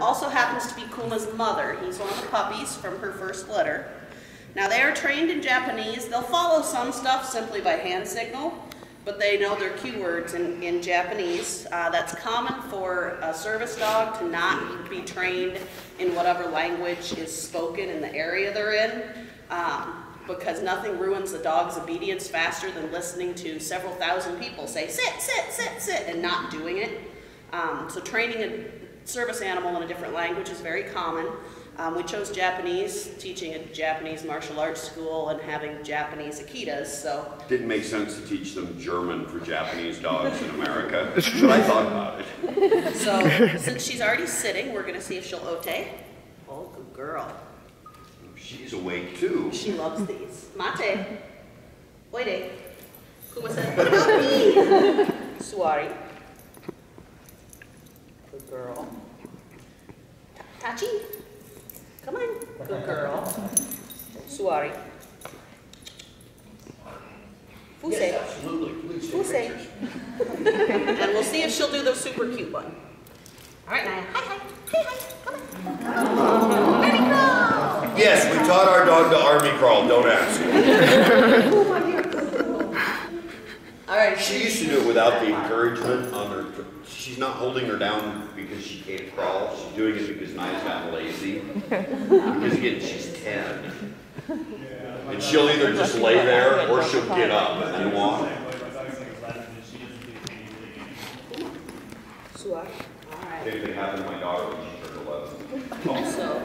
Also happens to be Kuma's mother. He's one of the puppies from her first litter. Now they are trained in Japanese. They'll follow some stuff simply by hand signal, but they know their cue words in Japanese. That's common for a service dog to not be trained in whatever language is spoken in the area they're in, because nothing ruins the dog's obedience faster than listening to several thousand people say, sit, sit, sit, sit, and not doing it. So training a service animal in a different language is very common. We chose Japanese, teaching a Japanese martial arts school and having Japanese Akitas, so. Didn't make sense to teach them German for Japanese dogs in America, but I thought about it. So, since she's already sitting, we're gonna see if she'll ote. Oh, good girl. She's awake too. She loves these. Mate. Oide. Kuma said, what about me? Suari. Good girl. Tachi. Come on. Good girl. Suari. Fuse. Yes, absolutely. Please take Fuse. pictures. And we'll see if she'll do the super cute one. All right, Naya. Hi, hi. Hi, hi. Come on. Ready, go. Yes, we taught our dog to army crawl. Don't ask. All right. She used to do it without the encouragement on her. She's not holding her down because she can't crawl. She's doing it because Naya's gotten lazy. Because again, she's 10. And she'll either just lay there or she'll get up and then walk. Suari. All right. Same thing happened to my daughter when she turned 11. So,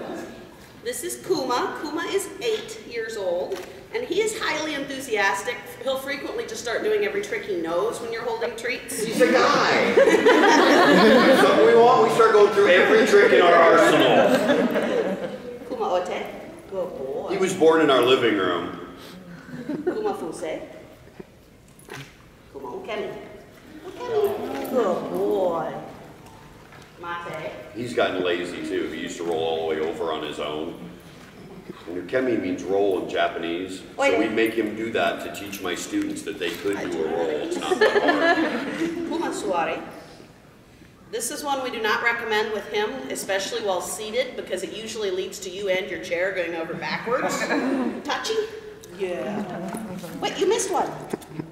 this is Kuma. Kuma is 8 years old, and he is highly enthusiastic. He'll frequently just start doing every trick he knows when you're holding treats. He's a guy. Something we want, we start going through every trick in our arsenal. Kuma ote. Good boy. He was born in our living room. Kuma fuse. Kuma ukemi. Ukemi. Good boy. Mate. He's gotten lazy too. He used to roll all the way over on his own. And ukemi means roll in Japanese. So we make him do that to teach my students that they could do a roll. It's not that hard. Kuma suari. This is one we do not recommend with him, especially while seated, because it usually leads to you and your chair going over backwards. Tachi? Yeah. Wait, you missed one.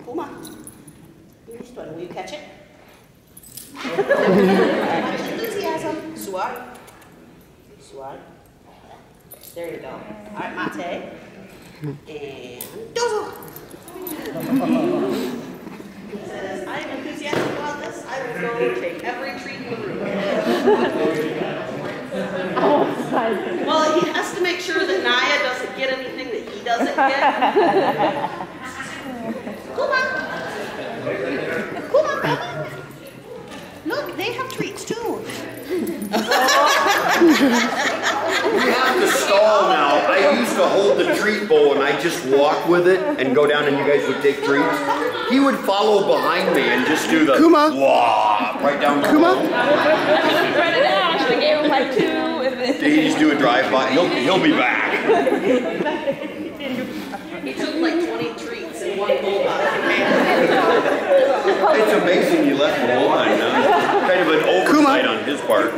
Kuma. You missed one. Will you catch it? Enthusiasm. Suari. Suari. There you go. All right, mate. And dozo. He says, I am enthusiastic about this. I will go take every treat in the room. Well, he has to make sure that Naya doesn't get anything that he doesn't get. Kuma. Kuma, come on. Look, they have treats too. You have to stall now. I used to hold the treat bowl and I just walk with it and go down and you guys would take treats. He would follow behind me and just do the Kuma. Wah, right down the Kuma. Run it out. So they gave him like 2 and then He's doing drive-by. He'll be back. He took like 20 treats in one bowl. It's amazing you left one. Kind of an oversight on his part.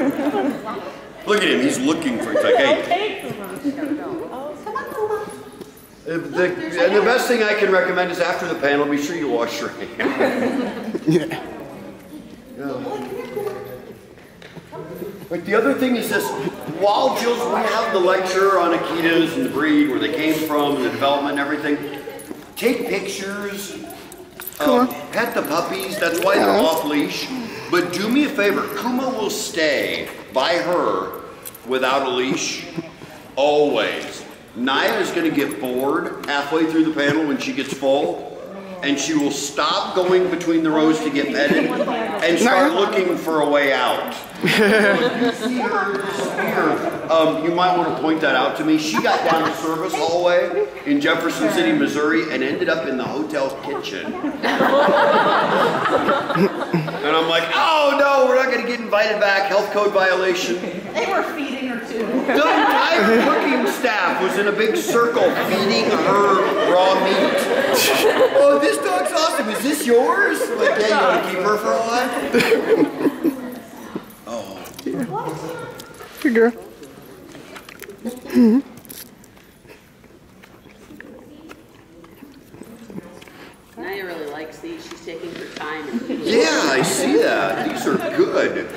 Look at him. He's looking for. It's like, hey. Come on, Kuma. And the best thing I can recommend is after the panel, be sure you wash your hands. Yeah. But the other thing is this, while we have the lecture on Akitas and the breed, where they came from, and the development and everything, take pictures, pet the puppies, that's why they're off leash. But do me a favor, Kuma will stay by her without a leash, always. Naya is going to get bored halfway through the panel when she gets full, and she will stop going between the rows to get petted and start looking for a way out. You might want to point that out to me. She got down the service hallway in Jefferson City, Missouri, and ended up in the hotel's kitchen. And I'm like, oh no, we're not going to get invited back. Health code violation. They were feeding her too. The entire cooking staff was in a big circle feeding her raw meat. Oh, this dog's awesome. Is this yours? Like, yeah, you want to keep her for a while? Oh. Good girl. Naya really likes these. She's taking her time. Yeah, I see that. These are good.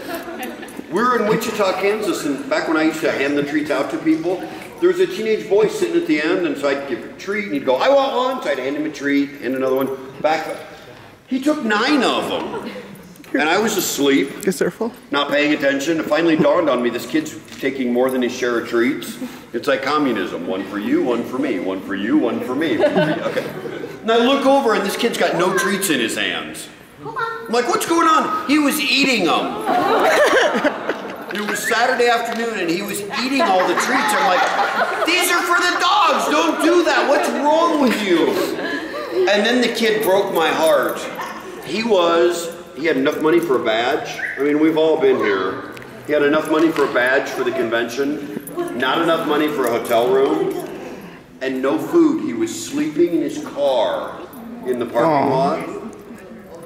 We were in Wichita, Kansas, and back when I used to hand the treats out to people, there was a teenage boy sitting at the end, and so I'd give him a treat, and he'd go, I want one. So I'd hand him a treat, and another one. Back. He took 9 of them. And I was asleep, not paying attention. It finally dawned on me, this kid's taking more than his share of treats. It's like communism. One for you, one for me. One for you, one for me. Okay. And I look over, and this kid's got no treats in his hands. I'm like, what's going on? He was eating them. It was Saturday afternoon, and he was eating all the treats. I'm like, these are for the dogs. Don't do that. What's wrong with you? And then the kid broke my heart. He had enough money for a badge. I mean, we've all been here. He had enough money for a badge for the convention, not enough money for a hotel room, and no food. He was sleeping in his car in the parking lot,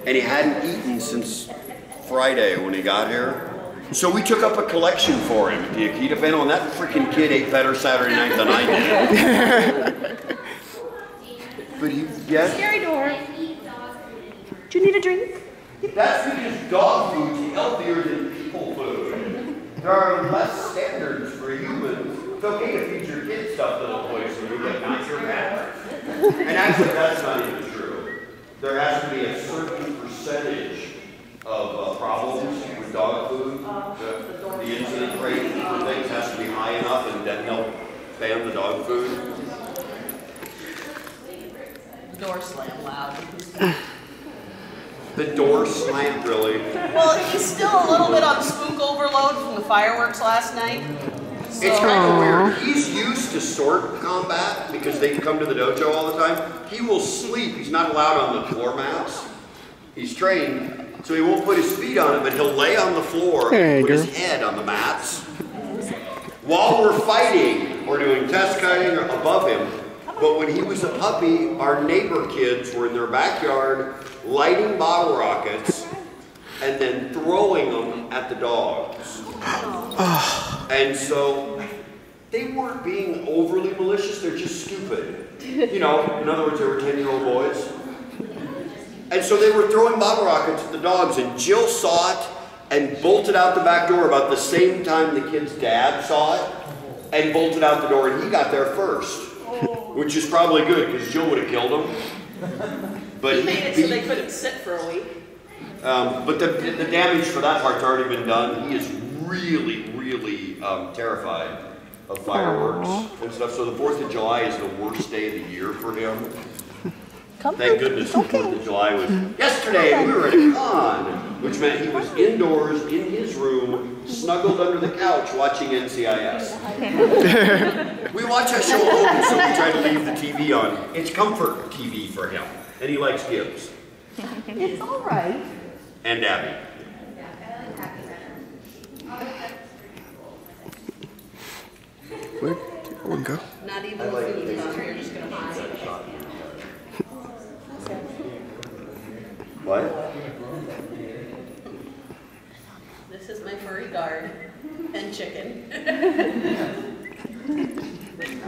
and he hadn't eaten since Friday when he got here. So we took up a collection for him at the Akita panel, and that freaking kid ate better Saturday night than I did. But yes? Scary door. Do you need a drink? That's because dog food's healthier than people food. There are less standards for humans. It's okay to feed your kids stuffed little toys so you get not your bad. And actually, that's not even true. There has to be a certain percentage of problems with dog food. The incident rate for things has to be high enough, and then they'll ban the dog food. Door slam loud. The door slammed, really. Well, he's still a little bit on spook overload from the fireworks last night. So. It's kind of weird. He's used to sword combat because they come to the dojo all the time. He will sleep. He's not allowed on the floor mats. He's trained, so he won't put his feet on it, but he'll lay on the floor and put his head on the mats. While we're fighting or doing test cutting or above him. But when he was a puppy, our neighbor kids were in their backyard lighting bottle rockets and then throwing them at the dogs. And so they weren't being overly malicious, they're just stupid. You know, in other words, they were 10-year-old boys. And so they were throwing bottle rockets at the dogs, and Jill saw it and bolted out the back door about the same time the kid's dad saw it and bolted out the door, and he got there first. Which is probably good, because Jill would have killed him. But he made it so they couldn't sit for a week. But the damage for that part's already been done. He is really, really terrified of fireworks and stuff. So the 4th of July is the worst day of the year for him. Thank goodness the 4th of July was yesterday. We were at a con, which meant he was indoors in his room, snuggled under the couch watching NCIS. We watch that show alone, so we try to leave the TV on. It's comfort TV for him, and he likes Gibbs. It's all right. And Abby. Where'd one go? Not even the food, you're just going to hide. What? This is my furry guard and chicken.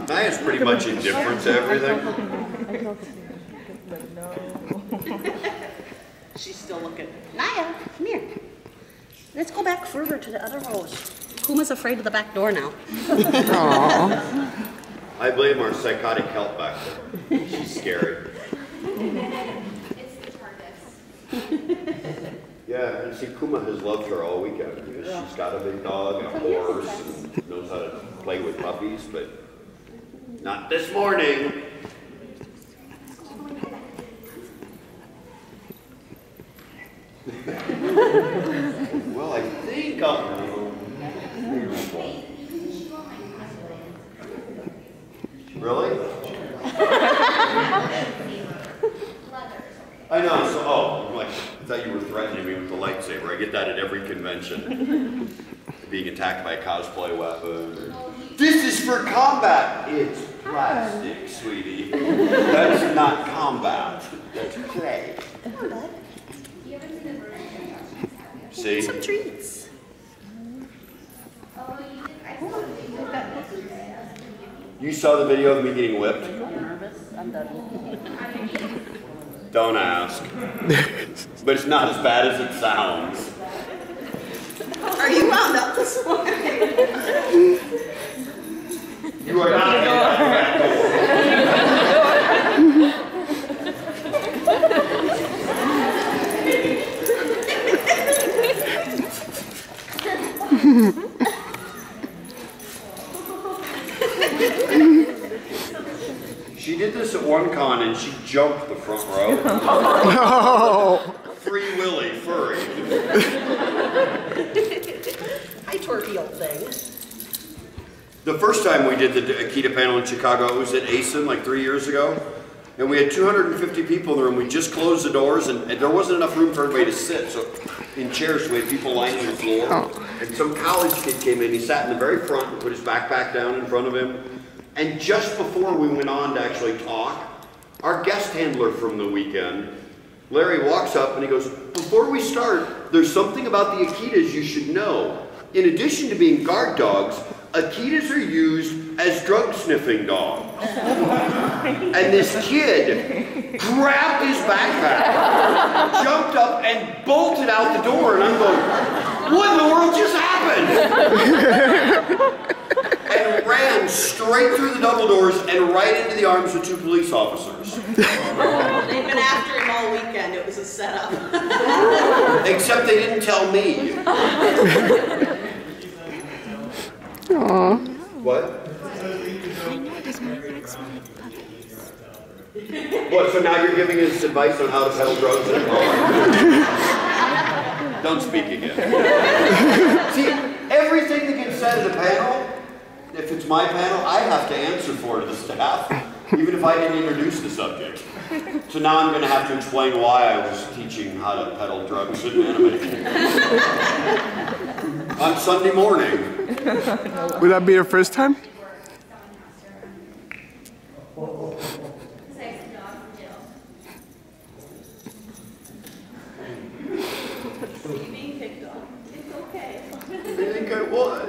Naya's pretty much indifferent to everything. She's still looking. Naya, come here. Let's go back further to the other rows. Kuma's afraid of the back door now. I blame our psychotic help back there. She's scary. Yeah, and see, Kuma has loved her all weekend because she's got a big dog and a horse and knows how to play with puppies, but not this morning. Well, I think I'll... Really? I know, so, like, I thought you were threatening me with the lightsaber. I get that at every convention. Being attacked by a cosplay weapon. This is for combat. It's plastic, sweetie. That's not combat. That's play. See? Some treats. You saw the video of me getting whipped? I'm nervous. I'm done. Don't ask. But it's not as bad as it sounds. Are you wound up this morning? You are not getting out the back door. She did this at one con and she jumped the front row. Free Willy, furry. Hi, twerky old thing. The first time we did the Akita panel in Chicago, it was at ASIN like 3 years ago. And we had 250 people in the room. We just closed the doors and there wasn't enough room for everybody to sit. So in chairs, we had people lying on the floor. And some college kid came in, he sat in the very front and put his backpack down in front of him. And just before we went on to actually talk, our guest handler from the weekend, Larry, walks up and he goes, before we start, there's something about the Akitas you should know. In addition to being guard dogs, Akitas are used as drug sniffing dogs. And this kid grabbed his backpack, jumped up and bolted out the door, and I'm going, what in the world just happened? And ran straight through the double doors and right into the arms of 2 police officers. They've been after him all weekend. It was a setup. Except they didn't tell me. Aww. What? I know it doesn't make sense with puppies. What, so now you're giving us advice on how to peddle drugs in a car? Don't speak again. See, everything that gets said at a panel, if it's my panel, I have to answer for to the staff, even if I didn't introduce the subject. So now I'm going to have to explain why I was teaching how to peddle drugs in anime. On Sunday morning. Would that be your first time? You being picked on. It's okay. I think I was.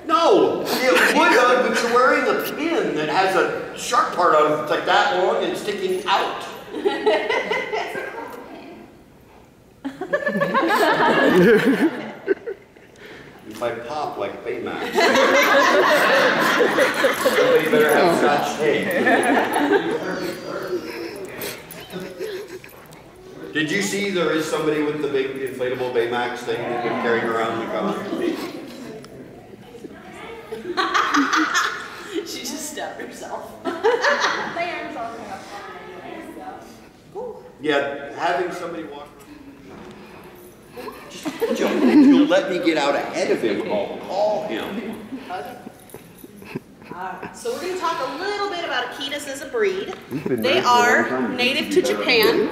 No, it would have, but you're wearing a pin that has a sharp part on it. It's like that long and sticking out. If I pop like Baymax, somebody better have Scotch tape. Did you see there is somebody with the big inflatable Baymax thing that they've been carrying around the car? She just stabbed herself. Yeah, having somebody walk. Just jump. If you'll let me get out ahead of him, I'll call him. So we're going to talk a little bit about Akitas as a breed. They are native to Japan.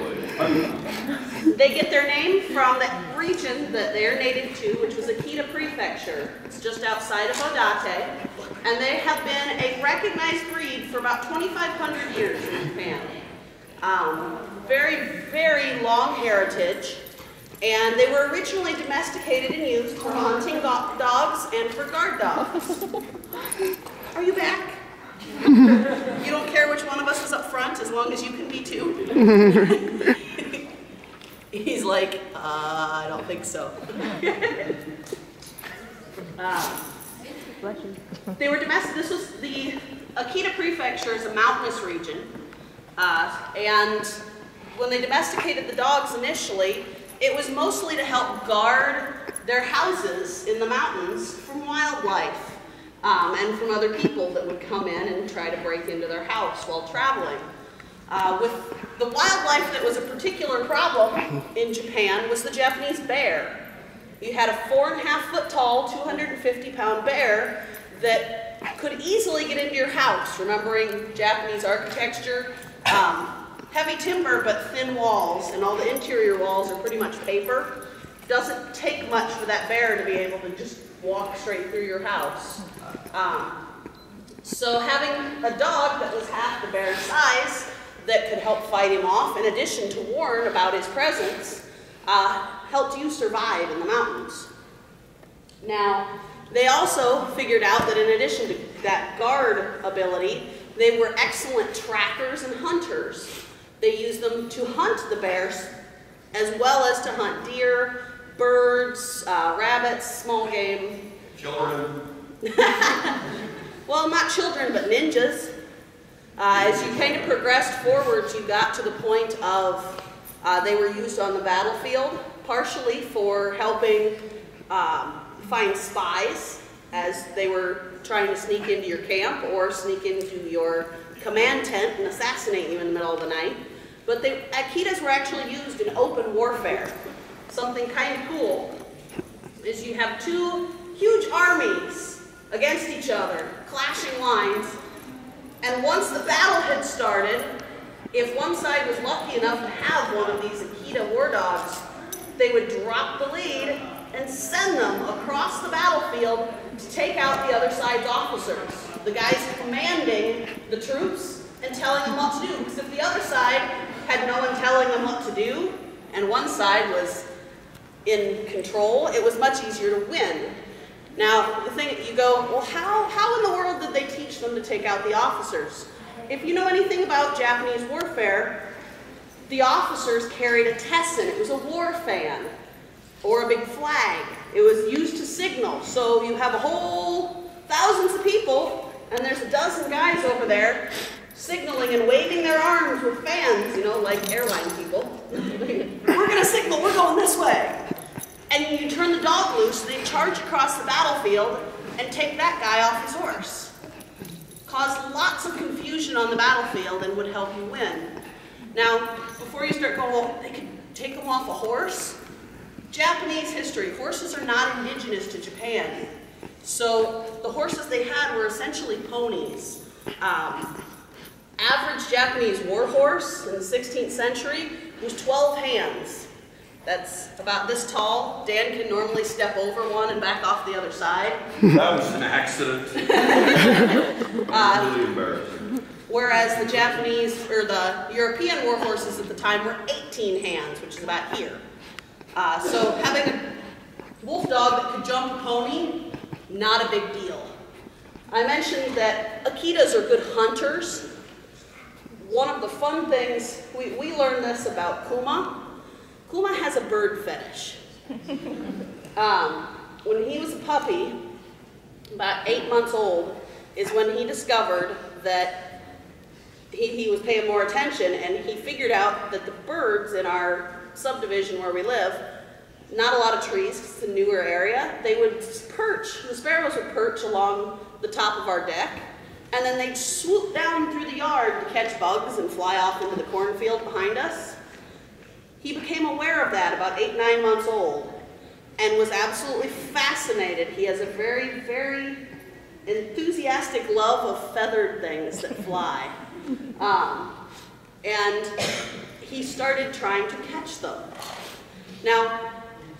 They get their name from the region that they're native to, which was Akita Prefecture. It's just outside of Odate. And they have been a recognized breed for about 2,500 years in Japan. Very, very long heritage. And they were originally domesticated and used for hunting dogs and for guard dogs. Are you back? You don't care which one of us is up front as long as you can be too? He's like, I don't think so. They were domesticated. This was the Akita Prefecture is a mountainous region. And when they domesticated the dogs initially, it was mostly to help guard their houses in the mountains from wildlife and from other people that would come in and try to break into their house while traveling. With the wildlife that was a particular problem in Japan was the Japanese bear. You had a 4.5-foot tall, 250-pound bear that could easily get into your house, remembering Japanese architecture. Heavy timber, but thin walls, and all the interior walls are pretty much paper. Doesn't take much for that bear to be able to just walk straight through your house. So having a dog that was half the bear's size that could help fight him off, in addition to warn about his presence, helped you survive in the mountains. Now, they also figured out that in addition to that guard ability, they were excellent trackers and hunters. They used them to hunt the bears as well as to hunt deer, birds, rabbits, small game. Children. Well, not children, but ninjas. As you kind of progressed forward, you got to the point of they were used on the battlefield, partially for helping find spies as they were trying to sneak into your camp or sneak into your command tent and assassinate you in the middle of the night. But Akitas were actually used in open warfare. Something kind of cool is you have two huge armies against each other, clashing lines, and once the battle had started, if one side was lucky enough to have one of these Akita war dogs, they would drop the lead and send them across the battlefield to take out the other side's officers, the guys commanding the troops and telling them what to do. Because if the other side had no one telling them what to do, and one side was in control, it was much easier to win. Now, the thing, you go, well, how in the world did they teach them to take out the officers? If you know anything about Japanese warfare, the officers carried a tesson. It was a war fan or a big flag. It was used to signal. So you have a whole thousands of people, and there's a dozen guys over there signaling and waving their arms with fans, you know, like airline people. We're going to signal, we're going this way. And you turn the dog loose, they charge across the battlefield and take that guy off his horse. Cause lots of confusion on the battlefield and would help you win. Now, before you start going, well, they could take them off a horse. Japanese history, horses are not indigenous to Japan. So the horses they had were essentially ponies. Average Japanese war horse in the 16th century was 12 hands. That's about this tall. Dan can normally step over one and back off the other side. That was an accident. Really embarrassing. Whereas the Japanese, or the European war horses at the time were 18 hands, which is about here. So having a wolf dog that could jump a pony, not a big deal. I mentioned that Akitas are good hunters. One of the fun things, we learned this about Kuma. Kuma has a bird fetish. When he was a puppy, about 8 months old, is when he discovered that he was paying more attention, and he figured out that the birds in our subdivision where we live, not a lot of trees, it's a newer area, they would perch, the sparrows would perch along the top of our deck, and then they'd swoop down through the yard to catch bugs and fly off into the cornfield behind us. He became aware of that about 8, 9 months old and was absolutely fascinated. He has a very, very enthusiastic love of feathered things that fly. And he started trying to catch them. Now,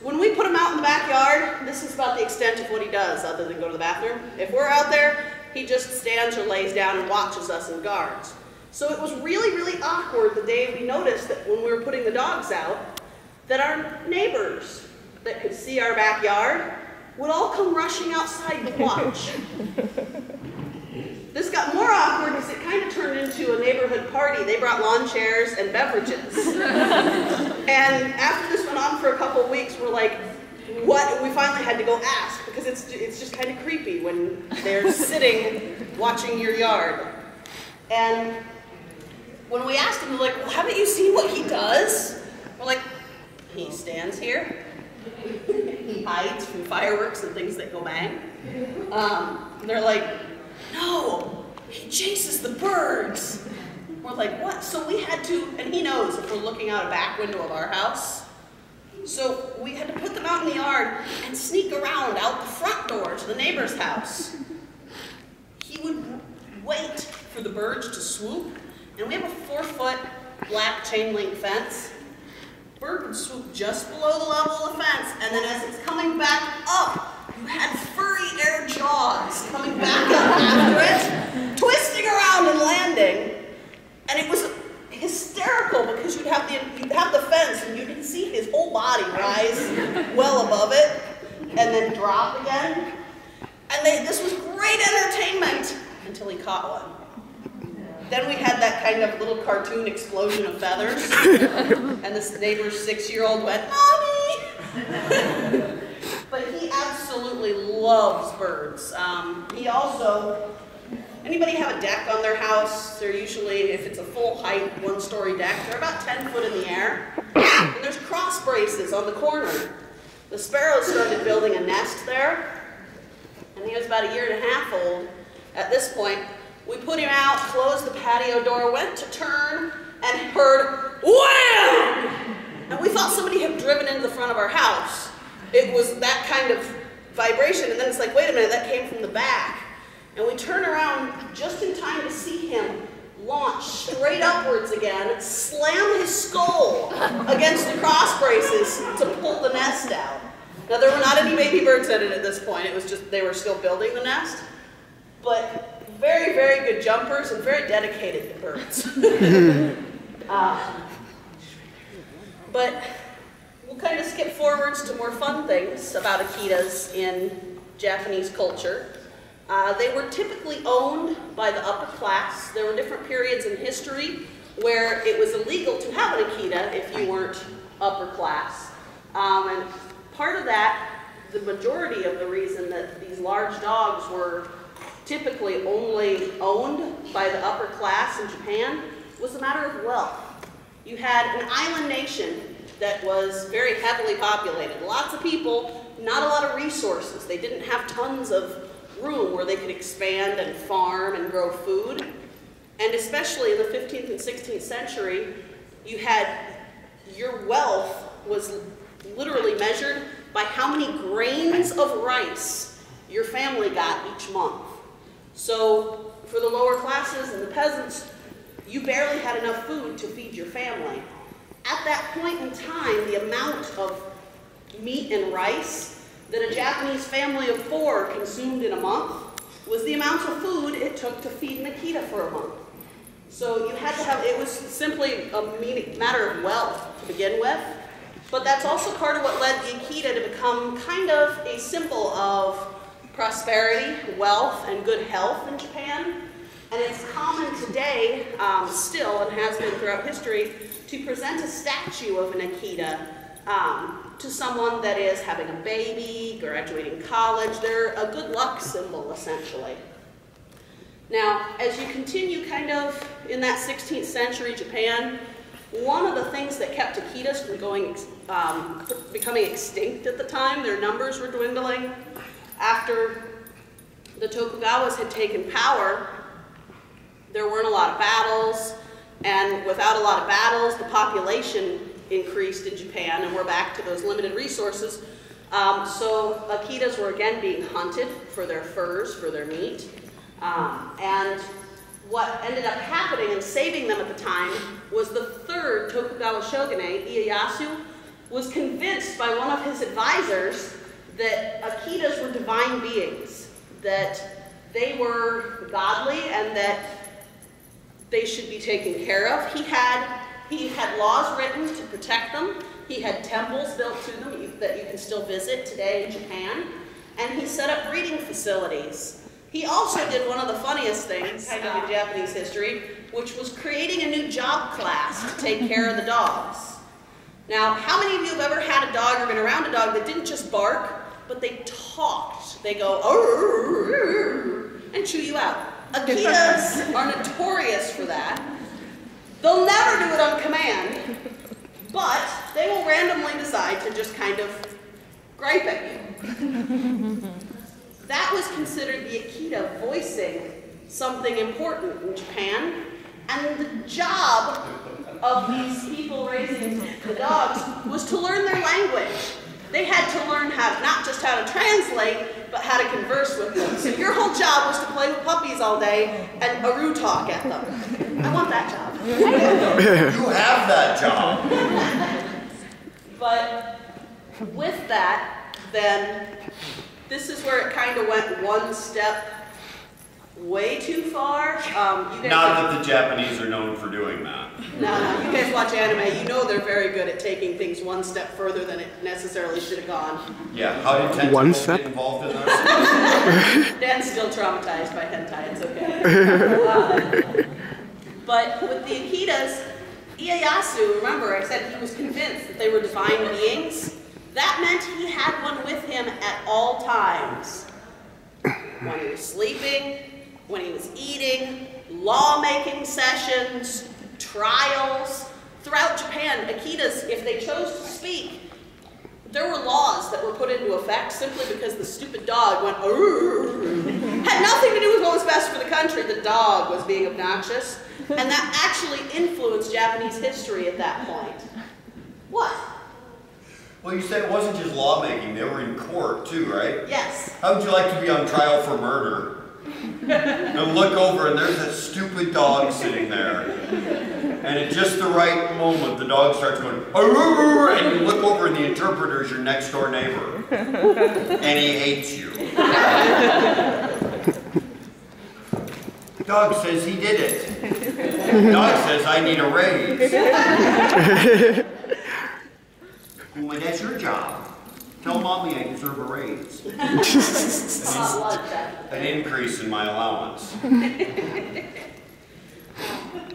when we put him out in the backyard, this is about the extent of what he does other than go to the bathroom. If we're out there, he just stands or lays down and watches us and guards. So it was really, really awkward the day we noticed that when we were putting the dogs out, that our neighbors that could see our backyard would all come rushing outside to watch. This got more awkward because it kind of turned into a neighborhood party. They brought lawn chairs and beverages. And after this went on for a couple of weeks, we're like, what? We finally had to go ask because it's just kind of creepy when they're sitting watching your yard. And when we asked him, we're like, well, haven't you seen what he does? We're like, he stands here. He hides from fireworks and things that go bang. And they're like, no, he chases the birds. We're like, what? So we had to, and he knows if we're looking out a back window of our house. So we had to put them out in the yard and sneak around out the front door to the neighbor's house. He would wait for the birds to swoop, and we have a 4-foot black chain link fence. Bird would swoop just below the level of the fence, and then as it's coming back up, you had furry air jaws coming back up after it, twisting around and landing. And it was hysterical because you'd have the fence and you didn't see his whole body rise well above it and then drop again. this was great entertainment until he caught one. Then we had that kind of little cartoon explosion of feathers, and this neighbor's 6-year-old went, "Mommy!" But he absolutely loves birds. He also, anybody have a deck on their house? They're usually, if it's a full height, 1-story deck, they're about 10 foot in the air. And there's cross braces on the corner. The sparrows started building a nest there, and he was about 1.5 years old at this point. We put him out, closed the patio door, went to turn, and heard wham! And we thought somebody had driven into the front of our house. It was that kind of vibration, and then it's like, wait a minute, that came from the back. And we turn around just in time to see him launch straight upwards again, slam his skull against the cross braces to pull the nest out. Now, there were not any baby birds in it at this point. It was just, they were still building the nest. But very, very good jumpers and very dedicated to birds. But we'll kind of skip forwards to more fun things about Akitas in Japanese culture. They were typically owned by the upper class. There were different periods in history where it was illegal to have an Akita if you weren't upper class. And part of that, the majority of the reason that these large dogs were typically only owned by the upper class in Japan was a matter of wealth. You had an island nation that was very heavily populated. Lots of people, not a lot of resources. They didn't have tons of room where they could expand and farm and grow food. And especially in the 15th and 16th century, you had, your wealth was literally measured by how many grains of rice your family got each month. So for the lower classes and the peasants, you barely had enough food to feed your family. At that point in time, the amount of meat and rice that a Japanese family of 4 consumed in a month was the amount of food it took to feed an Akita for a month. So you had to have, it was simply a matter of wealth to begin with, but that's also part of what led the Akita to become kind of a symbol of prosperity, wealth, and good health in Japan. And it's common today, still, and has been throughout history, to present a statue of an Akita to someone that is having a baby, graduating college. They're a good luck symbol, essentially. Now, as you continue kind of in that 16th century Japan, one of the things that kept Akitas from becoming extinct at the time, their numbers were dwindling. After the Tokugawas had taken power, there weren't a lot of battles, and without a lot of battles, the population increased in Japan, and we're back to those limited resources. So Akitas were again being hunted for their furs, for their meat. And what ended up happening and saving them at the time was the 3rd Tokugawa shogunate, Ieyasu, was convinced by one of his advisors that Akitas were divine beings, that they were godly and that they should be taken care of. He had laws written to protect them. He had temples built to them that you can still visit today in Japan. And he set up breeding facilities. He also did one of the funniest things kind of in Japanese history, which was creating a new job class to take care of the dogs. Now, how many of you have ever had a dog or been around a dog that didn't just bark, but they talked? They go, and chew you out. Akitas are notorious for that. They'll never do it on command, but they will randomly decide to just kind of gripe at you. That was considered the Akita voicing something important in Japan, and the job of these people raising the dogs was to learn their language. They had to learn how, not just how to translate, but how to converse with them. So your whole job was to play with puppies all day and Aru talk at them. I want that job. You have that job. But with that, then, this is where it kind of went one step way too far. You guys Not that the Japanese are known for doing that. No, you guys watch anime, you know they're very good at taking things one step further than it necessarily should have gone. Yeah, how did tentacles get involved in that? Dan's still traumatized by hentai, it's okay. But with the Akitas, Ieyasu, remember I said he was convinced that they were divine beings. That meant he had one with him at all times. When he was sleeping, when he was eating, law-making sessions, trials. Throughout Japan, Akitas, if they chose to speak, there were laws that were put into effect simply because the stupid dog went, "Arr." Had nothing to do with what was best for the country. The dog was being obnoxious. And that actually influenced Japanese history at that point. What? Well, you said it wasn't just lawmaking, they were in court too, right? Yes. How would you like to be on trial for murder? And look over and there's that stupid dog sitting there. And at just the right moment, the dog starts going, "Arr!" And you look over and the interpreter is your next door neighbor. And he hates you. Dog says he did it. Dog says I need a raise. Well, that's your job. Tell mommy I deserve a raise. An increase in my allowance.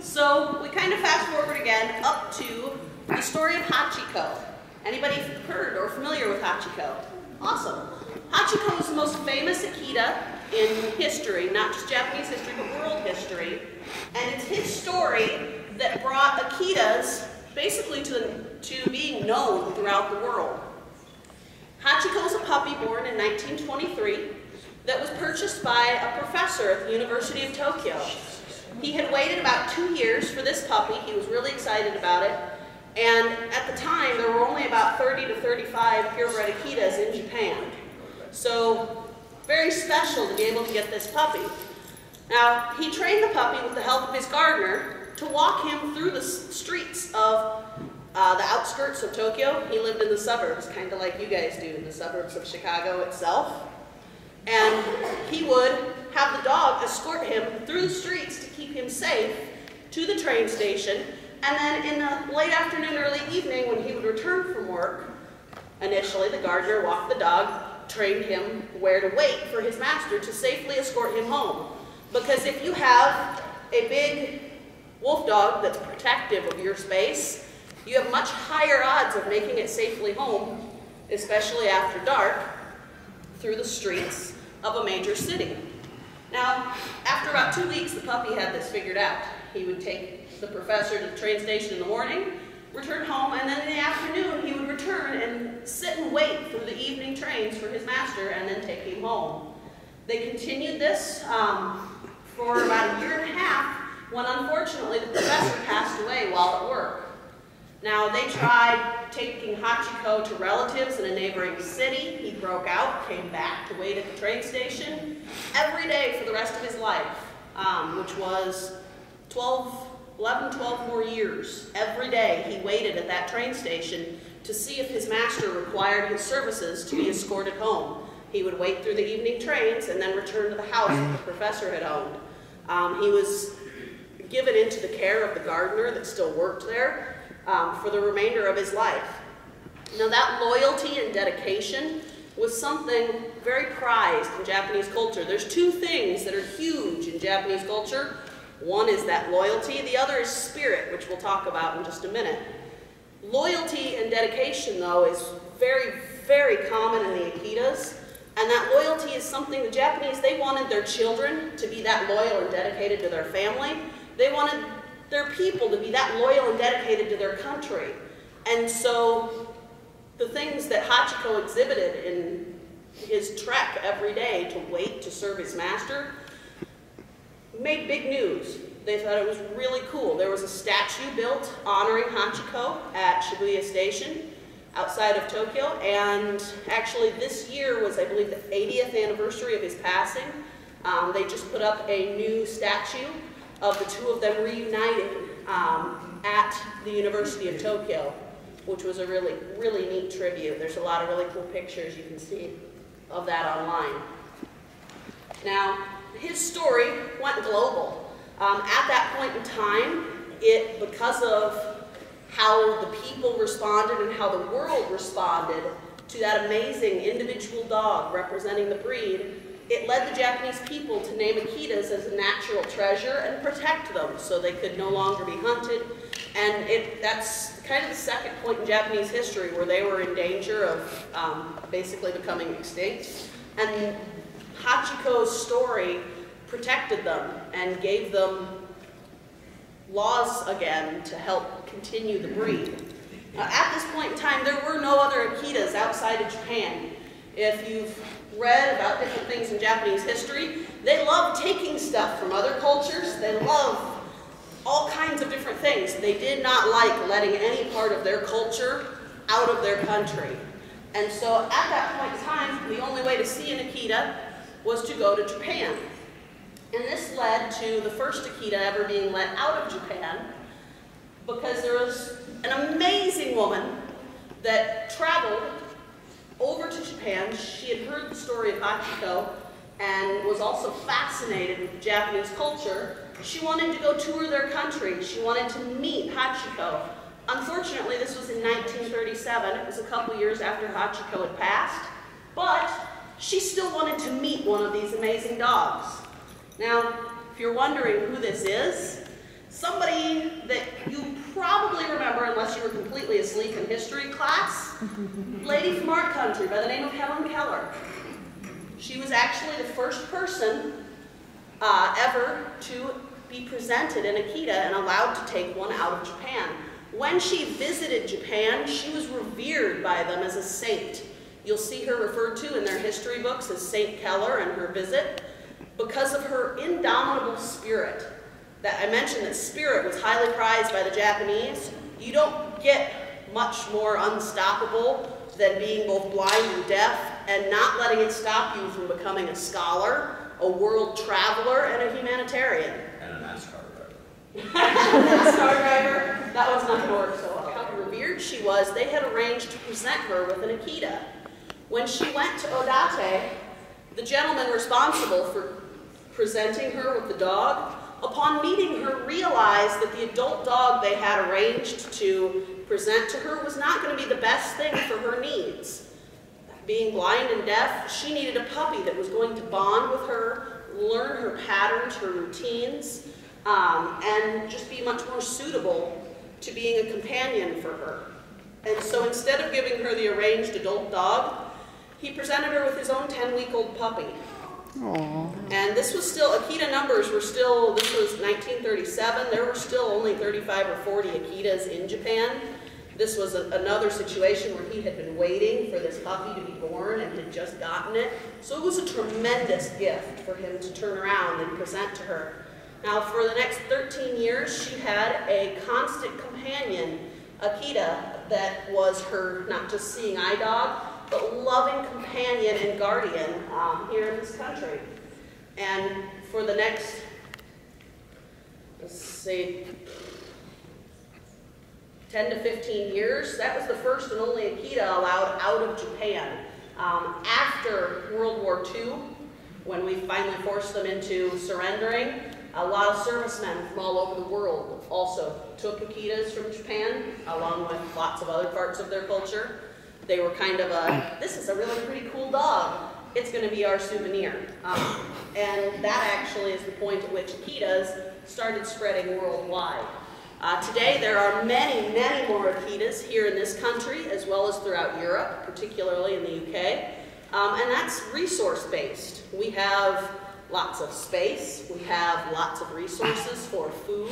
So we kind of fast forward again up to the story of Hachiko. Anybody heard or familiar with Hachiko? Awesome. Hachiko is the most famous Akita in history, not just Japanese history, but world history. And it's his story that brought Akitas basically to being known throughout the world. Hachiko was a puppy born in 1923 that was purchased by a professor at the University of Tokyo. He had waited about 2 years for this puppy. He was really excited about it. And at the time, there were only about 30 to 35 purebred Akitas in Japan. So, very special to be able to get this puppy. Now, he trained the puppy with the help of his gardener to walk him through the streets of the outskirts of Tokyo. He lived in the suburbs, kind of like you guys do, in the suburbs of Chicago itself. And he would have the dog escort him through the streets to keep him safe to the train station. And then in the late afternoon, early evening, when he would return from work, initially the gardener walked the dog, trained him where to wait for his master to safely escort him home. Because if you have a big wolf dog that's protective of your space, you have much higher odds of making it safely home, especially after dark, through the streets of a major city. Now, after about 2 weeks, the puppy had this figured out. He would take the professor to the train station in the morning, return home, and then in the afternoon, he would return and sit and wait for the evening trains for his master and then take him home. They continued this for about a year and a half when, unfortunately, the professor passed away while at work. Now, they tried taking Hachiko to relatives in a neighboring city. He broke out, came back to wait at the train station every day for the rest of his life, which was 11, 12 more years. Every day he waited at that train station to see if his master required his services to be escorted home. He would wait through the evening trains and then return to the house that the professor had owned. He was given into the care of the gardener that still worked there for the remainder of his life. Now that loyalty and dedication was something very prized in Japanese culture. There's two things that are huge in Japanese culture. One is that loyalty, the other is spirit, which we'll talk about in just a minute. Loyalty and dedication, though, is very, very common in the Akitas, and that loyalty is something the Japanese, they wanted their children to be that loyal and dedicated to their family. They wanted their people to be that loyal and dedicated to their country. And so the things that Hachiko exhibited in his trek every day to wait to serve his master made big news. They thought it was really cool. There was a statue built honoring Hachiko at Shibuya Station outside of Tokyo, and actually this year was, I believe, the 80th anniversary of his passing. They just put up a new statue of the two of them reuniting at the University of Tokyo, which was a really, really neat tribute. There's a lot of really cool pictures you can see of that online. Now, his story went global. At that point in time, because of how the people responded and how the world responded to that amazing individual dog representing the breed, it led the Japanese people to name Akitas as a natural treasure and protect them so they could no longer be hunted. And that's kind of the second point in Japanese history where they were in danger of basically becoming extinct. And Hachiko's story protected them and gave them laws again to help continue the breed. At this point in time, there were no other Akitas outside of Japan. If you've read about different things in Japanese history, they love taking stuff from other cultures. They love all kinds of different things. They did not like letting any part of their culture out of their country. And so at that point in time, the only way to see an Akita was to go to Japan. And this led to the first Akita ever being let out of Japan, because there was an amazing woman that traveled over to Japan. She had heard the story of Hachiko and was also fascinated with Japanese culture. She wanted to go tour their country. She wanted to meet Hachiko. Unfortunately, this was in 1937. It was a couple years after Hachiko had passed, but she still wanted to meet one of these amazing dogs. Now, if you're wondering who this is, somebody that you probably remember unless you were completely asleep in history class, lady from our country by the name of Helen Keller. She was actually the first person ever to be presented an Akita and allowed to take one out of Japan. When she visited Japan, she was revered by them as a saint. You'll see her referred to in their history books as Saint Keller and her visit because of her indomitable spirit. That I mentioned that spirit was highly prized by the Japanese. You don't get much more unstoppable than being both blind and deaf and not letting it stop you from becoming a scholar, a world traveler, and a humanitarian. And a NASCAR driver. NASCAR driver, that was not going to work so well. How revered she was, they had arranged to present her with an Akita. When she went to Odate, the gentleman responsible for presenting her with the dog, upon meeting her, realized that the adult dog they had arranged to present to her was not going to be the best thing for her needs. Being blind and deaf, she needed a puppy that was going to bond with her, learn her patterns, her routines, and just be much more suitable to being a companion for her. And so instead of giving her the arranged adult dog, he presented her with his own 10-week-old puppy. Aww. And this was still, Akita numbers were still, this was 1937, there were still only 35 or 40 Akitas in Japan. This was another situation where he had been waiting for this puppy to be born and had just gotten it. So it was a tremendous gift for him to turn around and present to her. Now for the next 13 years, she had a constant companion, Akita, that was her not just seeing eye dog, but loving companion and guardian here in this country. And for the next, let's say, 10 to 15 years, that was the first and only Akita allowed out of Japan. After World War II, when we finally forced them into surrendering, a lot of servicemen from all over the world also took Akitas from Japan, along with lots of other parts of their culture. They were kind of this is a really pretty cool dog. It's going to be our souvenir. And that actually is the point at which Akitas started spreading worldwide. Today there are many, many more Akitas here in this country, as well as throughout Europe, particularly in the UK. And that's resource-based. We have lots of space, we have lots of resources for food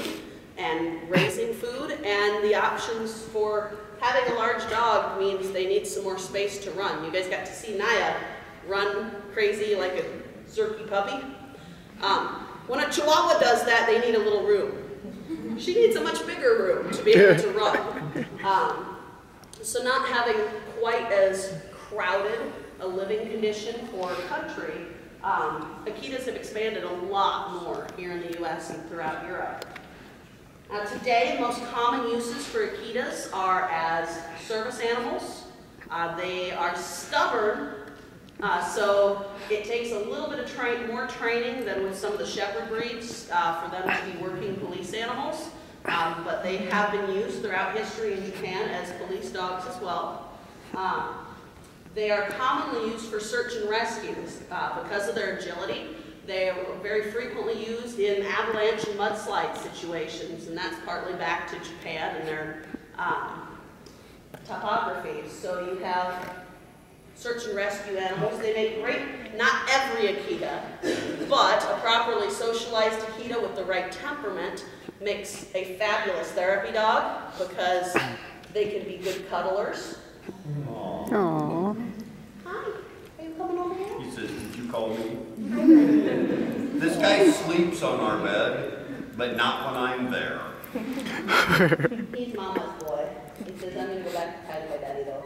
and raising food, and the options for having a large dog means they need some more space to run. You guys got to see Naya run crazy like a Zerky puppy. When a Chihuahua does that, they need a little room. She needs a much bigger room to be able to run. So not having quite as crowded a living condition for a country, Akitas have expanded a lot more here in the US and throughout Europe. Today, the most common uses for Akitas are as service animals. They are stubborn So it takes a little bit of more training than with some of the shepherd breeds for them to be working police animals. But they have been used throughout history in Japan as police dogs as well. They are commonly used for search and rescues because of their agility. They are very frequently used in avalanche and mudslide situations, and that's partly back to Japan and their topography. So you have search and rescue animals. They make great, not every Akita, but a properly socialized Akita with the right temperament makes a fabulous therapy dog because they can be good cuddlers. Aww. Hi, are you coming over here? He says, did you call me? This guy sleeps on our bed, but not when I'm there. He's Mama's boy. He says, I'm going to go back to hide my daddy though.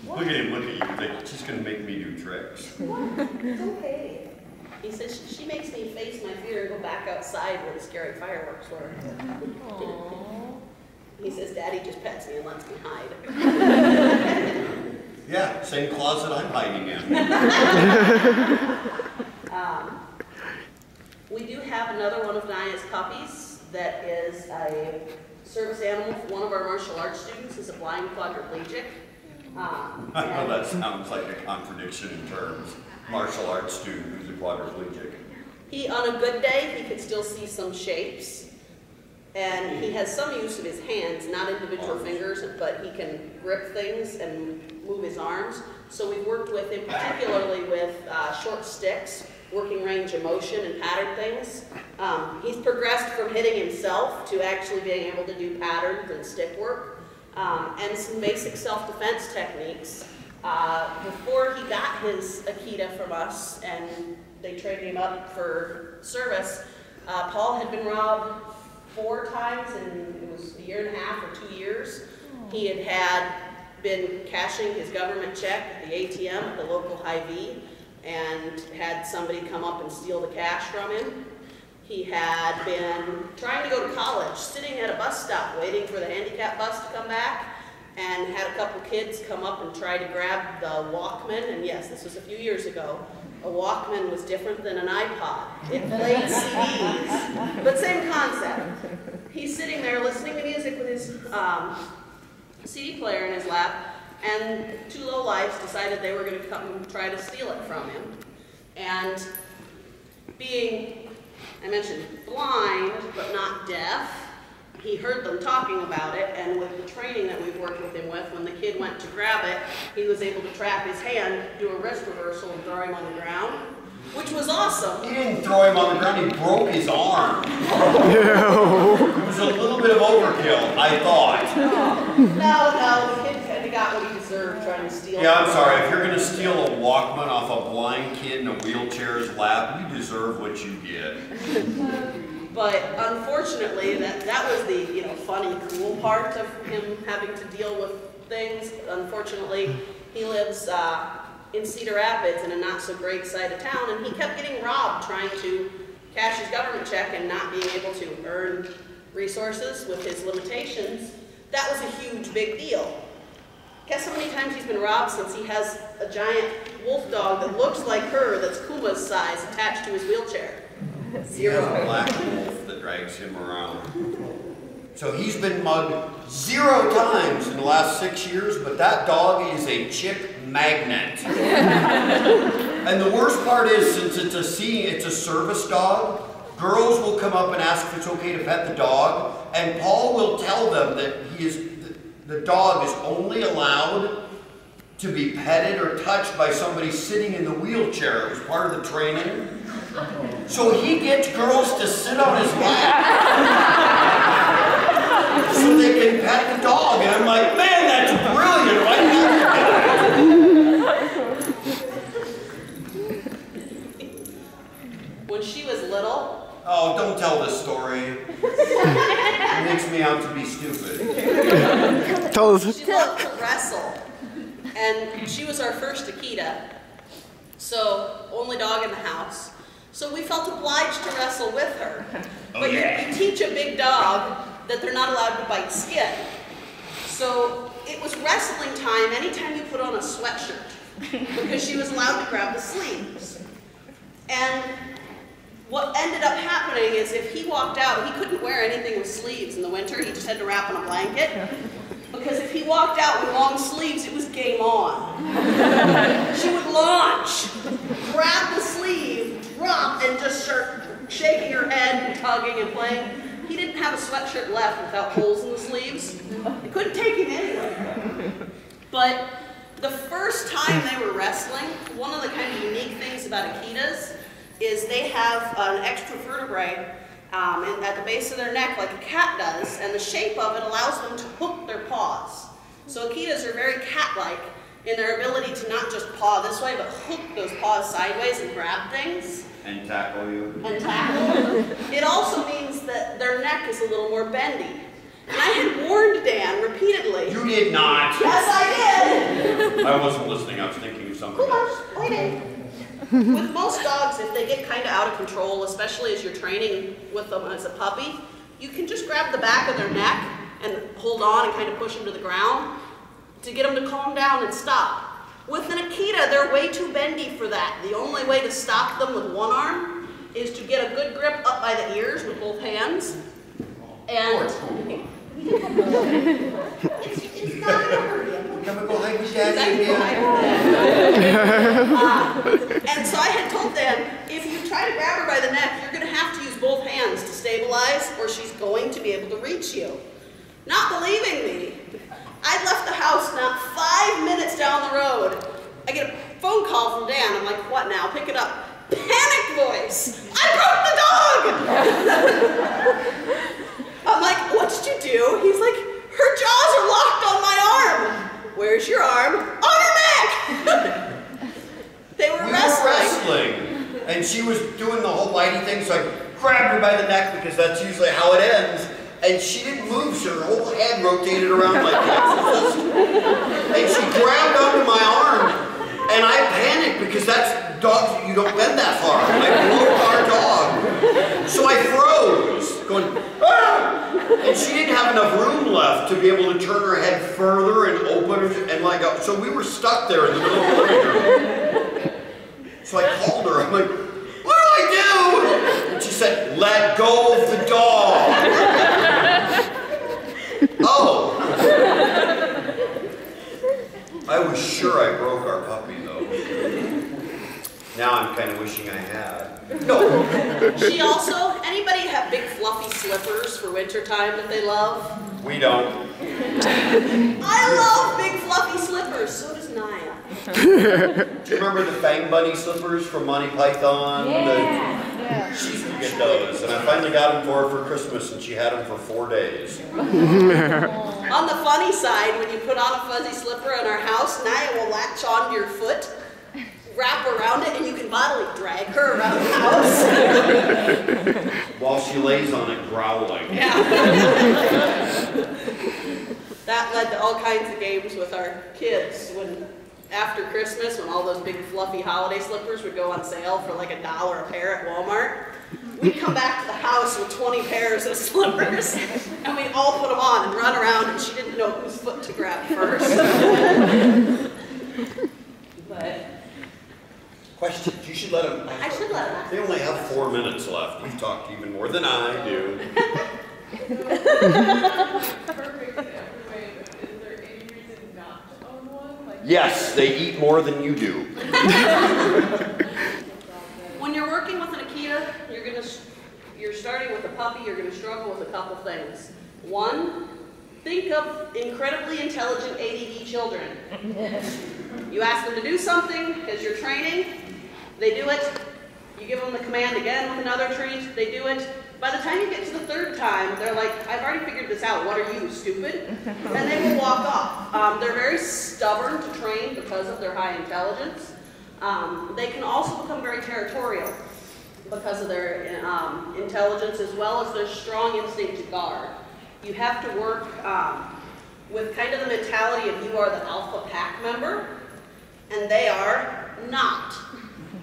Look at him, look at you. Think she's going to make me do tricks. What? It's okay. He says, she makes me face my fear and go back outside where the scary fireworks were. Aww. He says, Daddy just pets me and lets me hide. Yeah, same closet I'm hiding in. We do have another one of Naya's puppies that is a service animal for one of our martial arts students. Is a blind quadriplegic. I know that sounds like a contradiction in terms. Martial arts student who's a quadriplegic. He, on a good day, he could still see some shapes. And he has some use of his hands, not individual fingers, but he can grip things and move his arms. So we've worked with him particularly with short sticks, working range of motion and pattern things. He's progressed from hitting himself to actually being able to do patterns and stick work, and some basic self-defense techniques. Before he got his Akita from us and they trained him up for service, Paul had been robbed 4 times in, it was a year and a half or 2 years. He had been cashing his government check at the ATM at the local Hy-Vee and had somebody come up and steal the cash from him. He had been trying to go to college, sitting at a bus stop waiting for the handicap bus to come back, and had a couple kids come up and try to grab the Walkman. And yes, this was a few years ago. A Walkman was different than an iPod. It played CDs, but same concept. He's sitting there listening to music with his CD player in his lap, and 2 lowlifes decided they were going to come and try to steal it from him. And being, I mentioned, blind but not deaf, he heard them talking about it, and with the training that we've worked with him with, when the kid went to grab it, he was able to trap his hand, do a wrist reversal, and throw him on the ground, which was awesome. He didn't throw him on the ground, he broke his arm. It was a little bit of overkill, I thought. No, the kid kind of got what he deserved trying to steal. Yeah, I'm sorry, if you're going to steal a Walkman off a blind kid in a wheelchair's lap, you deserve what you get. But unfortunately, that was the funny, cool part of him having to deal with things. Unfortunately, he lives in Cedar Rapids in a not so great side of town, and he kept getting robbed trying to cash his government check and not being able to earn resources with his limitations. That was a huge, big deal. Guess how many times he's been robbed since he has a giant wolf dog that looks like her, that's Kuma's size, attached to his wheelchair? 0. He has a black wolf that drags him around. So he's been mugged 0 times in the last 6 years, but that dog is a chick magnet. And the worst part is, since it's a service dog, girls will come up and ask if it's okay to pet the dog, and Paul will tell them that the dog is only allowed to be petted or touched by somebody sitting in the wheelchair. It was part of the training. So he gets girls to sit on his lap so they can pet the dog. And I'm like, man, that's brilliant. Why When she was little... Oh, don't tell this story. It makes me out to be stupid. Tell us. She loved to wrestle. And she was our first Akita. So, only dog in the house. So we felt obliged to wrestle with her. But you teach a big dog that they're not allowed to bite skin. So it was wrestling time anytime you put on a sweatshirt. because she was allowed to grab the sleeves. And what ended up happening is if he walked out, he couldn't wear anything with sleeves in the winter. He just had to wrap in a blanket. Because if he walked out with long sleeves, it was game on. She would launch, grab the sleeve, drop, and just start shaking her head and tugging and playing. He didn't have a sweatshirt left without holes in the sleeves. It couldn't take him anywhere. But the first time they were wrestling, one of the kind of unique things about Akitas is they have an extra vertebrae at the base of their neck like a cat does, and the shape of it allows them to hook their paws. So Akitas are very cat-like in their ability to not just paw this way, but hook those paws sideways and grab things. And tackle you. And tackle. It also means that their neck is a little more bendy. And I had warned Dan repeatedly. You did not. Yes, I did. I wasn't listening. I was thinking of something else. Waiting. With most dogs, if they get kind of out of control, especially as you're training with them as a puppy, you can just grab the back of their neck and hold on and kind of push them to the ground to get them to calm down and stop. With an Akita, they're way too bendy for that. The only way to stop them with one arm is to get a good grip up by the ears with both hands. And it's not going to hurt you. Come go hide with Daddy again. And so I had told them, if you try to grab her by the neck, you're going to have to use both hands to stabilize, or she's going to be able to reach you. Not believing me, I'd left the house not 5 minutes down the road. I get a phone call from Dan. I'm like, what now? Pick it up. Panic voice. I broke the dog! I'm like, what did you do? He's like, her jaws are locked on my arm. Where's your arm? On her neck! They were wrestling. And she was doing the whole bitey thing, so I grabbed her by the neck because that's usually how it ends. And she didn't move, so her whole head rotated around like the Exorcist. And she grabbed onto my arm, and I panicked because that's dogs, you don't bend that far. I broke our dog. So I froze, going, ah! And she didn't have enough room left to be able to turn her head further and open her, and like, so we were stuck there in the middle of the living room. So I called her, I'm like, what do I do? And she said, let go of the dog. Oh. I was sure I broke our puppy though. Now I'm kind of wishing I had. No. She also, anybody have big fluffy slippers for wintertime that they love? We don't. I love big fluffy slippers, so does Naya. Do you remember the Fang Bunny slippers from Monty Python? Yeah. She used to get those, and I finally got them for her for Christmas, and she had them for 4 days. On the funny side, when you put on a fuzzy slipper in our house, Naya will latch onto your foot, wrap around it, and you can bodily drag her around the house. While she lays on it growling. Yeah. That led to all kinds of games with our kids. When after Christmas, when all those big fluffy holiday slippers would go on sale for like $1 a pair at Walmart, we'd come back to the house with 20 pairs of slippers, and we'd all put them on and run around, and she didn't know whose foot to grab first. But Questions? You should let them. I should let them. They only have 4 minutes left. We've talked even more than I do. Yes, they eat more than you do. When you're working with an Akita, you're starting with a puppy, you're going to struggle with a couple things. One, think of incredibly intelligent ADD children. You ask them to do something as you're training, they do it. You give them the command again with another treat, they do it. By the time you get to the third time, they're like, I've already figured this out, what are you, stupid? And they will walk off. They're very stubborn to train because of their high intelligence. They can also become very territorial because of their intelligence, as well as their strong instinct to guard. You have to work with kind of the mentality of you are the alpha pack member, and they are not.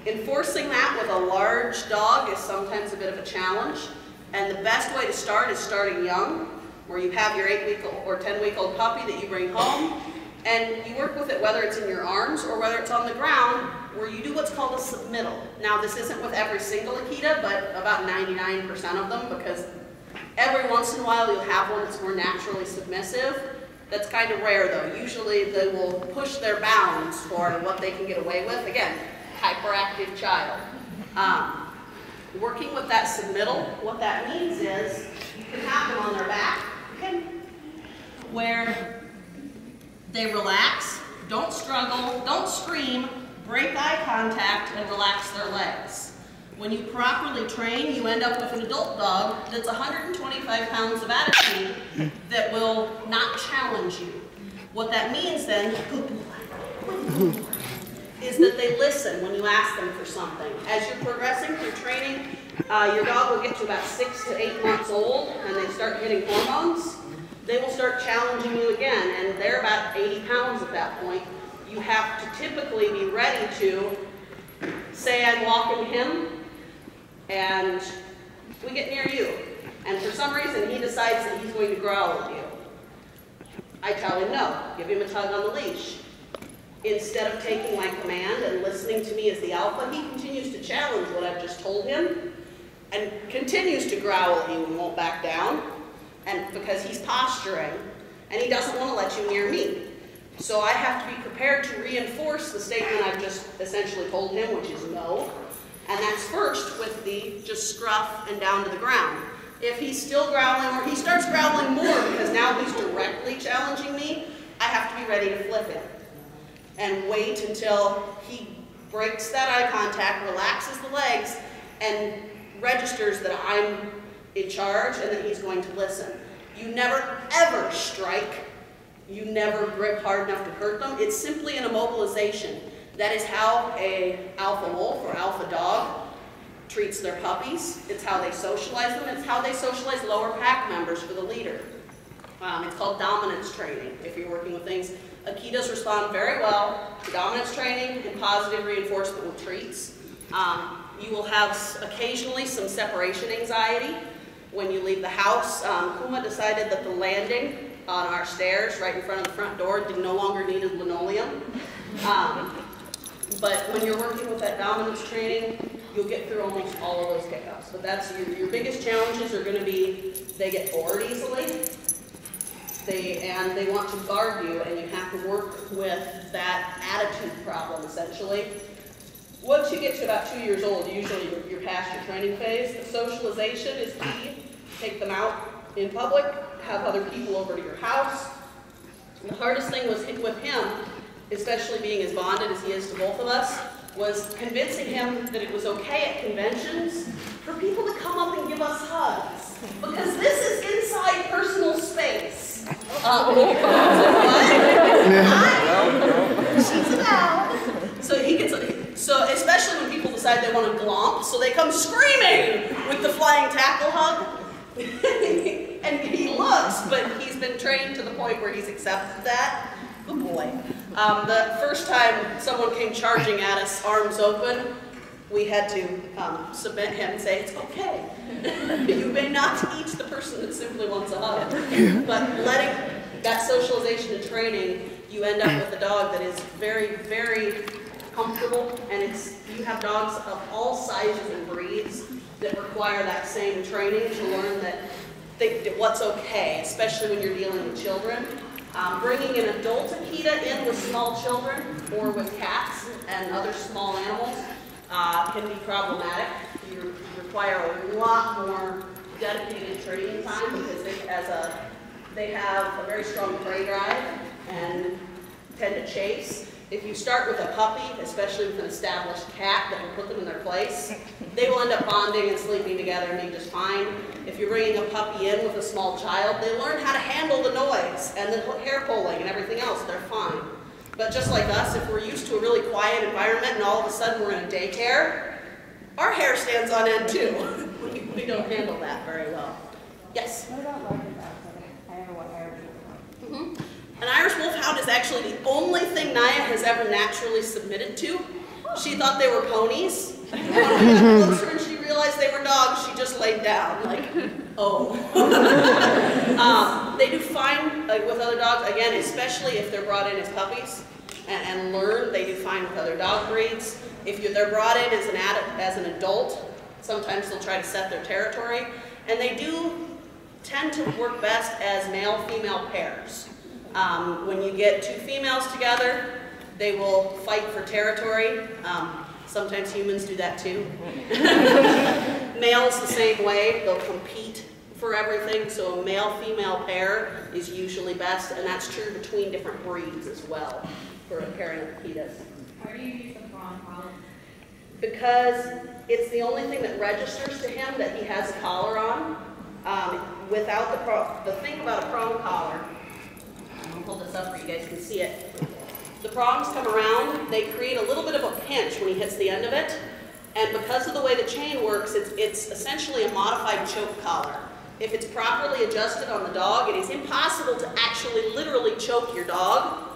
Enforcing that with a large dog is sometimes a bit of a challenge, and the best way to start is starting young, where you have your 8-week or 10-week-old puppy that you bring home, And you work with it whether it's in your arms or whether it's on the ground, where you do what's called a submittal. Now, this isn't with every single Akita, but about 99% of them, because every once in a while you'll have one that's more naturally submissive. That's kind of rare, though. Usually they will push their bounds for what they can get away with. Again, hyperactive child. Working with that submittal, what that means is you can have them on their back, okay, where they relax, don't struggle, don't scream, break eye contact, and relax their legs. When you properly train, you end up with an adult dog that's 125 pounds of attitude that will not challenge you. What that means then, is that they listen when you ask them for something. As you're progressing through training, your dog will get to about 6 to 8 months old, and they start getting hormones. They will start challenging you again, and they're about 80 pounds at that point. You have to typically be ready to say, I'm walking him, and we get near you. And for some reason, he decides that he's going to growl at you. I tell him no, give him a tug on the leash. Instead of taking my command and listening to me as the alpha, he continues to challenge what I've just told him and continues to growl at you and won't back down, and because he's posturing and he doesn't want to let you near me. So I have to be prepared to reinforce the statement I've just essentially told him, which is no. And that's first with the just scruff and down to the ground. If he's still growling, or he starts growling more because now he's directly challenging me, I have to be ready to flip him and wait until he breaks that eye contact, relaxes the legs, and registers that I'm in charge and that he's going to listen. You never, ever strike. You never grip hard enough to hurt them. It's simply an immobilization. That is how an alpha wolf or alpha dog treats their puppies. It's how they socialize them. It's how they socialize lower pack members for the leader. It's called dominance training if you're working with things. Akitas respond very well to dominance training and positive reinforcement with treats. You will have occasionally some separation anxiety when you leave the house. Kuma decided that the landing on our stairs right in front of the front door no longer needed linoleum. But when you're working with that dominance training, you'll get through almost all of those hiccups. But that's your biggest challenges are going to be they get bored easily. They want to guard you, and you have to work with that attitude problem, essentially. Once you get to about 2 years old, usually you're past your training phase. The socialization is key. Take them out in public, have other people over to your house. The hardest thing was with him, especially being as bonded as he is to both of us, was convincing him that it was okay at conventions for people to come up and give us hugs. Because this is inside personal space. She's allowed. So especially when people decide they want to glomp, so they come screaming with the flying tackle hug. And he looks, but he's been trained to the point where he's accepted that. Good boy. The first time someone came charging at us, arms open, we had to submit him and say, it's okay. You may not each the person that simply wants a hug. But letting that socialization and training, you end up with a dog that is very, very comfortable. And you have dogs of all sizes and breeds that require that same training to learn that what's okay, especially when you're dealing with children. Bringing an adult Akita in with small children or with cats and other small animals can be problematic. You require a lot more dedicated training time because they have a very strong prey drive and tend to chase. If you start with a puppy, especially with an established cat that will put them in their place, they will end up bonding and sleeping together and being just fine. If you're bringing a puppy in with a small child, they learn how to handle the noise and the hair pulling and everything else. They're fine. But just like us, if we're used to a really quiet environment and all of a sudden we're in a daycare, our hair stands on end too. We don't handle that very well. Yes? What about larger dogs? I never want Irish Wolfhound. An Irish Wolfhound is actually the only thing Naya has ever naturally submitted to. She thought they were ponies. When we got closer and she realized realized they were dogs, she just laid down, like, oh. They do fine with other dogs, again, especially if they're brought in as puppies and learn, they do fine with other dog breeds. If they're brought in as an adult, sometimes they'll try to set their territory, and they do tend to work best as male-female pairs. When you get two females together, they will fight for territory. Sometimes humans do that too. Males the same way, they'll compete for everything, so a male-female pair is usually best, and that's true between different breeds as well for a pairing of Akitas. Why do you use the prong collar? Because it's the only thing that registers to him that he has a collar on. Without the thing about a prong collar, I'll hold this up where you guys can see it. The prongs come around, they create a little bit of a pinch when he hits the end of it, and because of the way the chain works, it's essentially a modified choke collar. If it's properly adjusted on the dog, it is impossible to actually literally choke your dog.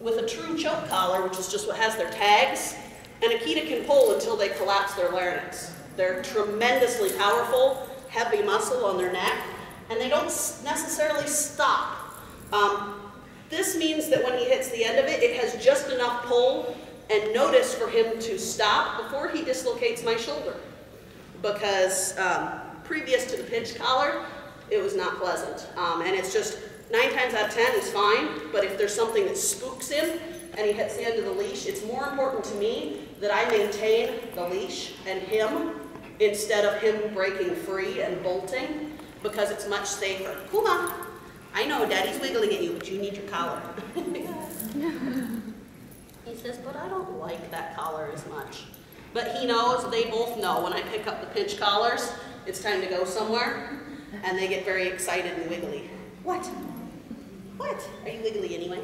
With a true choke collar, which is just what has their tags, an Akita can pull until they collapse their larynx. They're tremendously powerful, heavy muscle on their neck, and they don't necessarily stop. This means that when he hits the end of it, it has just enough pull and notice for him to stop before he dislocates my shoulder. Because previous to the pinch collar, it was not pleasant. And it's just 9 times out of 10 is fine, but if there's something that spooks him and he hits the end of the leash, it's more important to me that I maintain the leash and him instead of him breaking free and bolting, because it's much safer. Kuma, I know Daddy's wiggling at you, but you need your collar. He says, but I don't like that collar as much. But he knows, they both know, when I pick up the pinch collars, it's time to go somewhere, and they get very excited and wiggly. What? What? Are you wiggly anyway?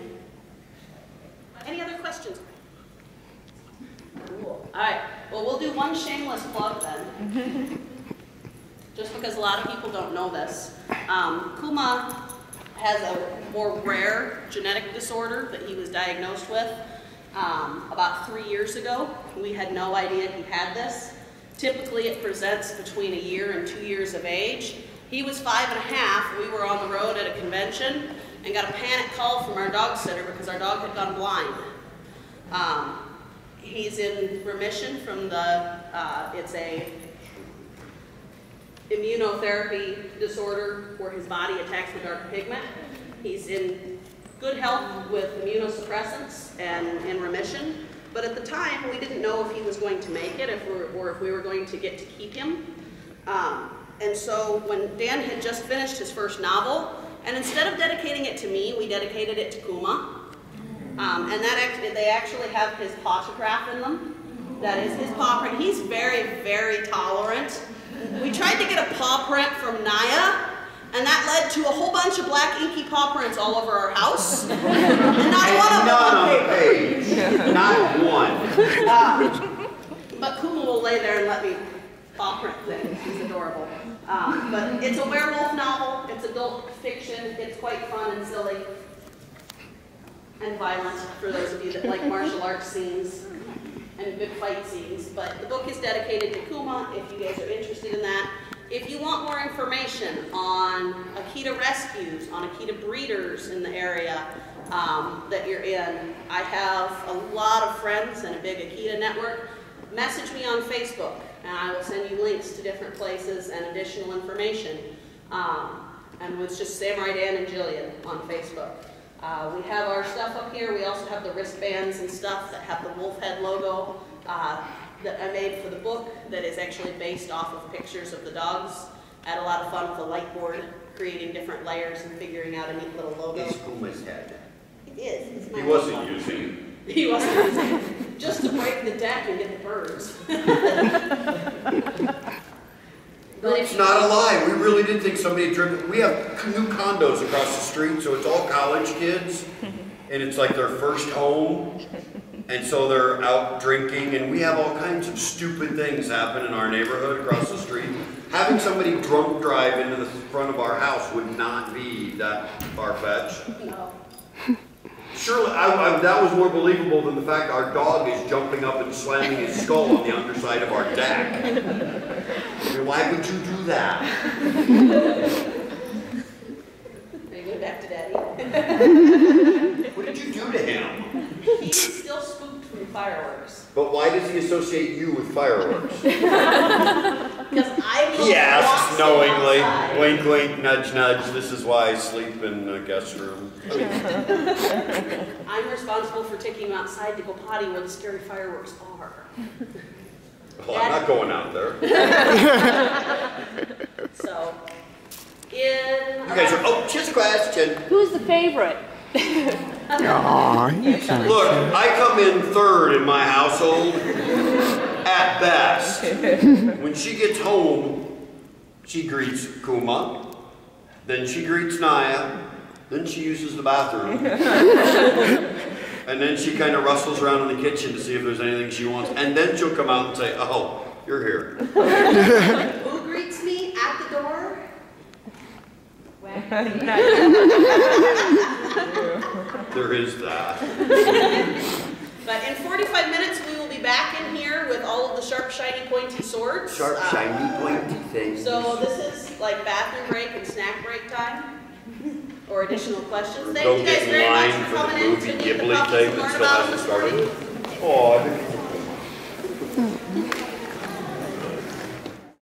Any other questions? Cool. All right. Well, we'll do one shameless plug then. Just because a lot of people don't know this. Kuma has a more rare genetic disorder that he was diagnosed with about 3 years ago. We had no idea he had this. Typically, it presents between 1 year and 2 years of age. He was 5.5. We were on the road at a convention and got a panic call from our dog sitter because our dog had gone blind. He's in remission from the, it's a immunotherapy disorder where his body attacks the dark pigment. He's in good health with immunosuppressants and in remission. But at the time, we didn't know if he was going to make it or if we were going to get to keep him. And so when Dan had just finished his first novel, and instead of dedicating it to me, we dedicated it to Kuma. And they actually have his pawtograph in them. That is his paw print. He's very, very tolerant. We tried to get a paw print from Naya, and that led to a whole bunch of black inky paw prints all over our house. And not one of them on paper. Not one. But Kuma will lay there and let me paw print things. He's adorable. But it's a werewolf novel. It's adult fiction. It's quite fun and silly and violent for those of you that like martial arts scenes and good fight scenes. But the book is dedicated to Kuma if you guys are interested in that. If you want more information on Akita rescues, on Akita breeders in the area that you're in, I have a lot of friends and a big Akita network. Message me on Facebook and I will send you links to different places and additional information. And it's just Samurai Dan and Jillian on Facebook. We have our stuff up here. We also have the wristbands and stuff that have the wolf head logo that I made for the book that is actually based off of pictures of the dogs. I had a lot of fun with the light board, creating different layers and figuring out a neat little logo. It's Kuma's head. It is. He wasn't using it. He wasn't using it. Just to break the deck and get the birds. It's not a lie. We really did think somebody had driven. We have new condos across the street, so it's all college kids, and it's like their first home, and so they're out drinking, and we have all kinds of stupid things happen in our neighborhood across the street. Having somebody drunk drive into the front of our house would not be that far-fetched. No. Surely, that was more believable than the fact our dog is jumping up and slamming his skull on the underside of our deck. I mean, why would you do that? Are you going back to Daddy? What did you do to him? He's still spooked from fireworks. But why does he associate you with fireworks? Because I He asks knowingly, outside. wink, wink, nudge, nudge. This is why I sleep in the guest room. I'm responsible for taking him outside to go potty where the scary fireworks are. Well, I'm not going out there. So, You guys are, oh, just a question. Who's the favorite? Aw, you can't. Look, I come in third in my household, at best. When she gets home, she greets Kuma, then she greets Naya, then she uses the bathroom, and then she kind of rustles around in the kitchen to see if there's anything she wants, and then she'll come out and say, oh, you're here. who greets me at the door? There is that. But in 45 minutes, we will be back in here with all of the sharp, shiny, pointy swords. Sharp, shiny, pointy things. So this is like bathroom break and snack break time. Or additional questions. Thank Don't you guys get in very much line for for the coming in movie to meet the Ghibli puppies thing and that learn still about them hasn't this morning. started. Oh, I think